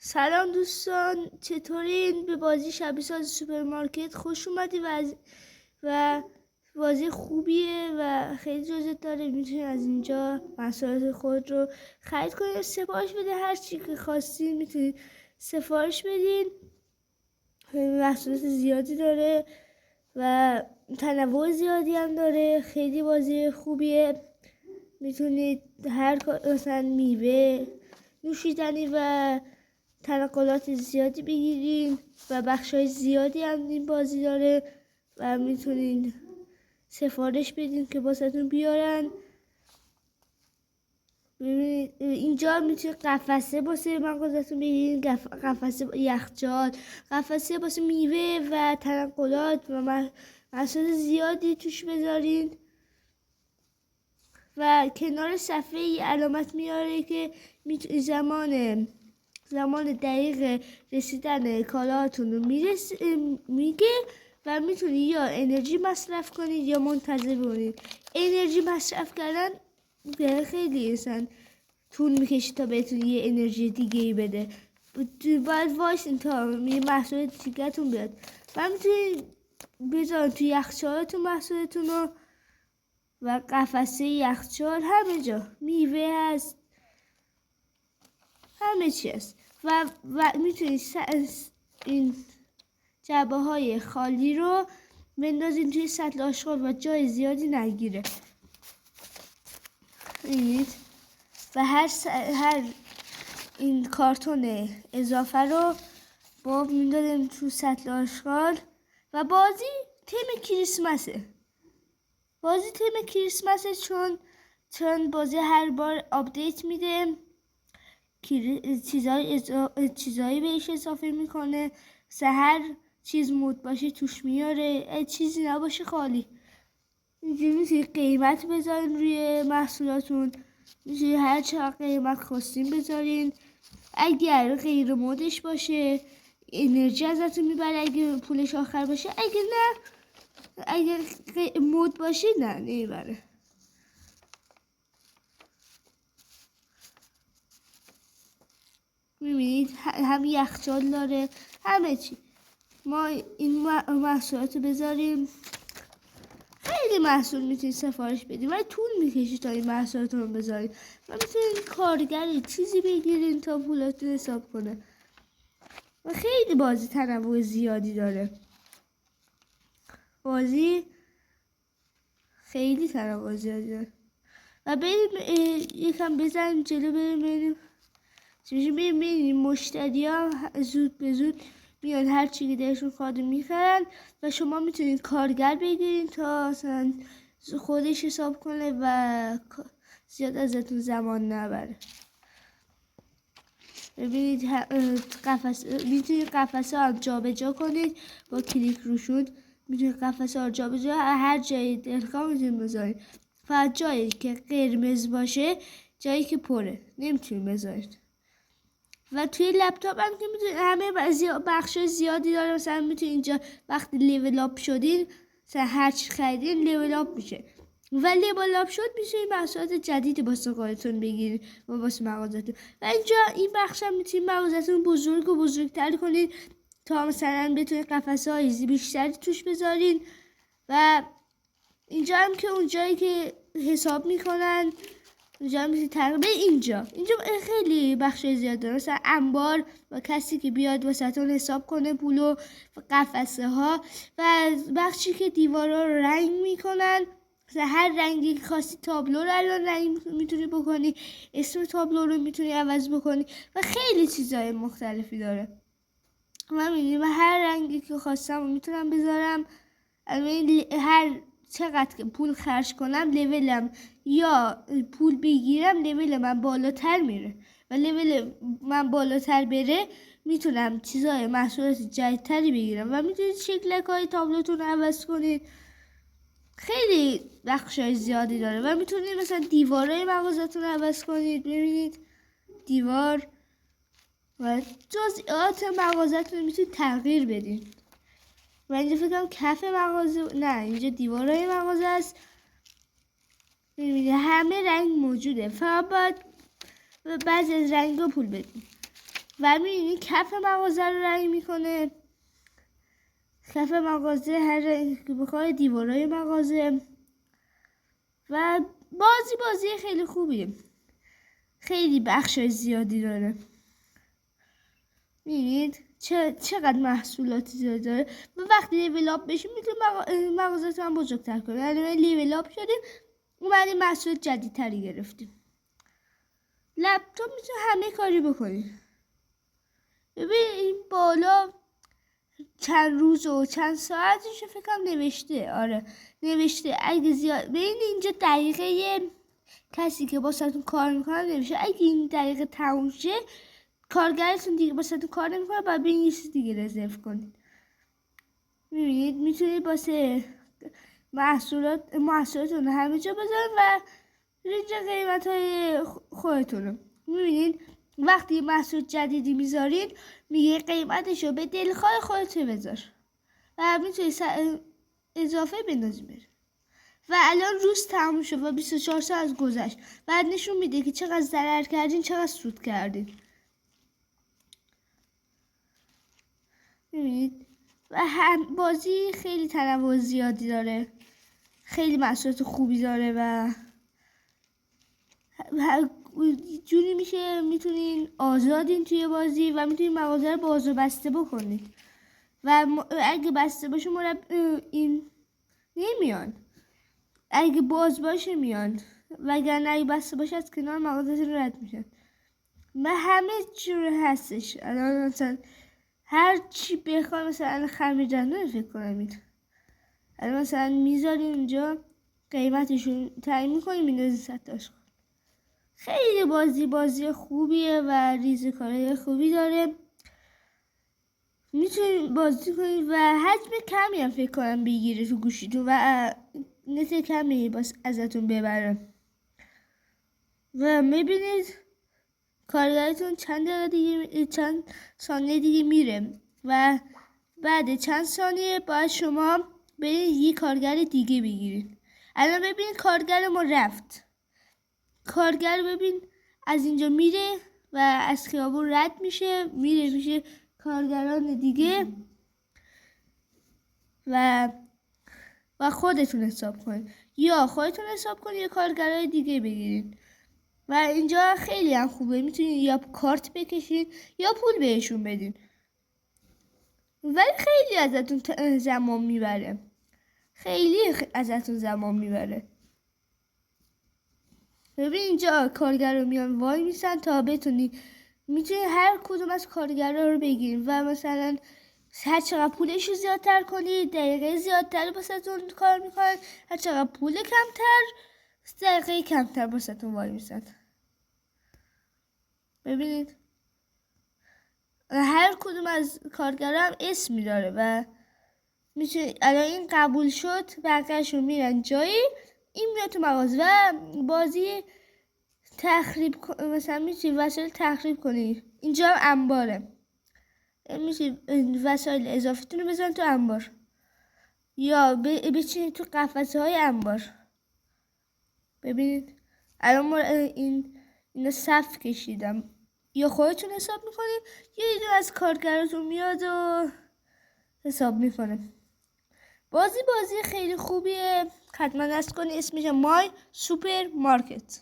سلام دوستان، چطورین؟ به بازی شبیه ساز سوپرمارکت خوش اومدی و بازی خوبیه و خیلی جزت داره. میتونید از اینجا محصولات خود رو خرید کنید، سفارش بده. هر چی که خواستین میتونید سفارش بدین. محصولات زیادی داره و تنوع زیادی هم داره. خیلی بازی خوبیه. میتونید هر مثلا میوه، نوشیدنی و تنقلات زیادی بگیرین و بخشای زیادی هم این بازی داره و میتونین سفارش بدین که واسهتون بیارن. ببینید اینجا میتونید قفسه واسه مغازتون بگیرین، قفسه یخچال، قفسه واسه میوه و تنقلات و محصول زیادی توش بذارین و کنار صفحه علامت میاره که زمان دقیق رسیدن کالاتون رو میگه و میتونید یا انرژی مصرف کنید یا منتظر بمونید. انرژی مصرف کردن خیلی اصلا طول میکشه تا بهتون یه انرژی دیگه ای بده. باید وایسین تا یه محصول دیگه‌تون بیاد و میتونید بذارین توی یخچالتون محصولتون رو و قفسه یخچال همه جا میوه هست، همه چی هست و میتونید این جعبه های خالی رو بندازین توی سطل آشغال و جای زیادی نگیره. و هر این کارتون اضافه رو با میندازیم تو سطل آشغال و بازی تیم کریسمسه چون بازی هر بار آپدیت میده، چیزایی بهش اضافه میکنه. هر چیز مود باشه توش میاره، چیزی نباشه خالی. اینجوری میتونید قیمت بذارین روی محصولاتون، میتونید هر چقدر قیمت خواستین بذارین. اگر غیر مودش باشه انرژی ازتون میبره، اگه پولش آخر باشه. اگر مود باشه نه نمیبره. میبینید هم یخچال داره، همه چی. ما این محصولات رو بذاریم. خیلی محصول میتونید سفارش بدید ولی طول میکشه تا این محصولاتون رو بذارید و میتونید کارگری چیزی بگیرین تا پولاتون حساب کنه و خیلی بازی تنوع زیادی داره. بازی خیلی تنوع زیادی داره و بریم یکم بزنیم جلو، بریم مشتری ها زود به زود میاد هر چی که دلشون خواهد میخرن و شما میتونید کارگر بگیرین تا اصلا خودش حساب کنه و زیاد ازتون زمان نبره. ببینید میتونید قفسه ها جا به جا کنید با کلیک روشون. میتونید قفسه ها جا به جا هر جایی دلخواه میتونید بذارید. فقط جایی که قرمز باشه، جایی که پره نمیتونید بذارید. و توی لپتاپ هم که میتونید همه بخش زیادی داره. مثلا میتونید اینجا وقتی لیول اپ شدین، مثلا هر چی خریدین لیول اپ میشه و لیول اپ شد میتونید محصولات جدیدی واسه خودتون بگیرید و واسه مغازتون. و اینجا این بخش هم میتونید مغازتون بزرگ و بزرگتر کنید تا مثلا بتونید قفسه های بیشتری توش بذارین. و اینجا هم که اونجایی که حساب میکنن، اینجا میتونید تقریبا اینجا خیلی بخش زیاد داره. مثلا انبار و کسی که بیاد واسهتون حساب کنه پولو و قفسه ها و بخشی که دیوارا رو رنگ میکنن. مثلا هر رنگی که خواستی تابلو رو الان رنگ میتونی بکنی، اسم تابلو رو میتونی عوض بکنی و خیلی چیزهای مختلفی داره. من میدونم هر رنگی که خواستم میتونم بذارم. هر چقدر که پول خرج کنم لولم یا پول بگیرم لول من بالاتر میره و لول من بالاتر بره میتونم چیزای محصولات جدیدتری بگیرم و میتونید شکلک‌های تابلوتون رو عوض کنید. خیلی بخشای زیادی داره و میتونید مثلا دیوارای مغازتون رو عوض کنید. ببینید دیوار و جزئیات مغازتون رو میتونید تغییر بدید. و اینجا فکر کنم کف مغازه، نه اینجا دیوارای مغازه است. میبینید همه رنگ موجوده، فقط باید بعضی از رنگا پول بدید. و میبینید کف مغازه رو رنگ میکنه. کف مغازه هر رنگی که بخوای، دیوارای مغازه. و بازی خیلی خوبیه، خیلی بخشای زیادی داره. میبینید چقدر محصولات زیاد داره و وقتی لیول اپ بشیم میتونید مغازه‌تون بزرگتر کنید. یعنی لیول اپ شدیم، اومدیم محصول جدیدتری گرفتیم. لپتاپ میتونه همه کاری بکنید. ببین این بالا چند روز و چند ساعتش فکرم نوشته. آره نوشته. اگه زیاد ببین اینجا دقیقه کسی که باستون کار میکنه نوشته. اگه این دقیقه تموم شه، کارگرتون دیگه باستون کار نمیکنه، باید به این چیز دیگه رزرو کنید. میبینید میتونید واسه محصولاتون همه جا بذارید و اینجا قیمت های خودتونه. میبینید وقتی محصول جدیدی میذارید میگه قیمتشو به دلخواه خودت بذار و میتونید اضافه بندازید بره. و الان روز تموم شد و 24 ساعت گذشت. بعد نشون میده که چقدر ضرر کردین، چقدر سود کردین. میبینید و هم بازی خیلی تنوع زیادی داره، خیلی محصولات خوبی داره و جوری میشه میتونین آزادین توی بازی و میتونین مغازه رو باز و بسته بکنید و اگه بسته باشه این نمیان، اگه باز باشه میان، وگرنه اگه بسته باشه از کنار مغازه رد میشن و همه جور هستش. الان مثلا هر چی بخوای، مثلا خمیردندون فکر کنم الان مثلا میذارین اینجا، قیمتشون تعیین میکنیم، میندازین 100 تاش. خیلی بازی خوبیه و ریزکاری خوبی داره. میتونید بازی کنید و حجم کمی هم فکر کنم بگیره تو گوشیتون و نت کمی ازتون ببره و میبینید کارگرتون چند ثانیه دیگه میره و بعد چند ثانیه باید شما برید یه کارگر دیگه بگیرید. الان ببینید کارگر ما رفت. کارگر ببین از اینجا میره و از خیابون رد میشه، میشه کارگران دیگه و خودتون حساب کنید، یا خودتون حساب کنید یا کارگرای دیگه بگیرید. و اینجا خیلی هم خوبه، میتونید یا کارت بکشید یا پول بهشون بدین، ولی خیلی ازتون زمان میبره، ازتون زمان میبره. ببین اینجا کارگر رو میان وای میسن تا بتونی، میتونی هر کدوم از کارگرها رو بگیریم و مثلا هر چقدر پولش رو زیادتر کنی دقیقه زیادتر باستون کار میکنن، هر چقدر پول کمتر دقیقه کمتر باستون وای میسن. ببینید هر کدوم از کارگرها هم اسمی داره و میشه الان این قبول شد، بقیه‌شون میرن جایی، این میاد تو مغازه و بازی تخریب مثلا میشه وسایل تخریب کنی. اینجا هم انباره، میشه وسایل اضافتون رو بزن تو انبار یا بچینید تو قفسه های انبار. ببینید الان ما اینو صف کشیدم، یا خودتون حساب میکنید یا یه از کارگراتون میاد و حساب میکنه. بازی خیلی خوبیه، حتما دست کنید. اسمش مای سوپر مارکت.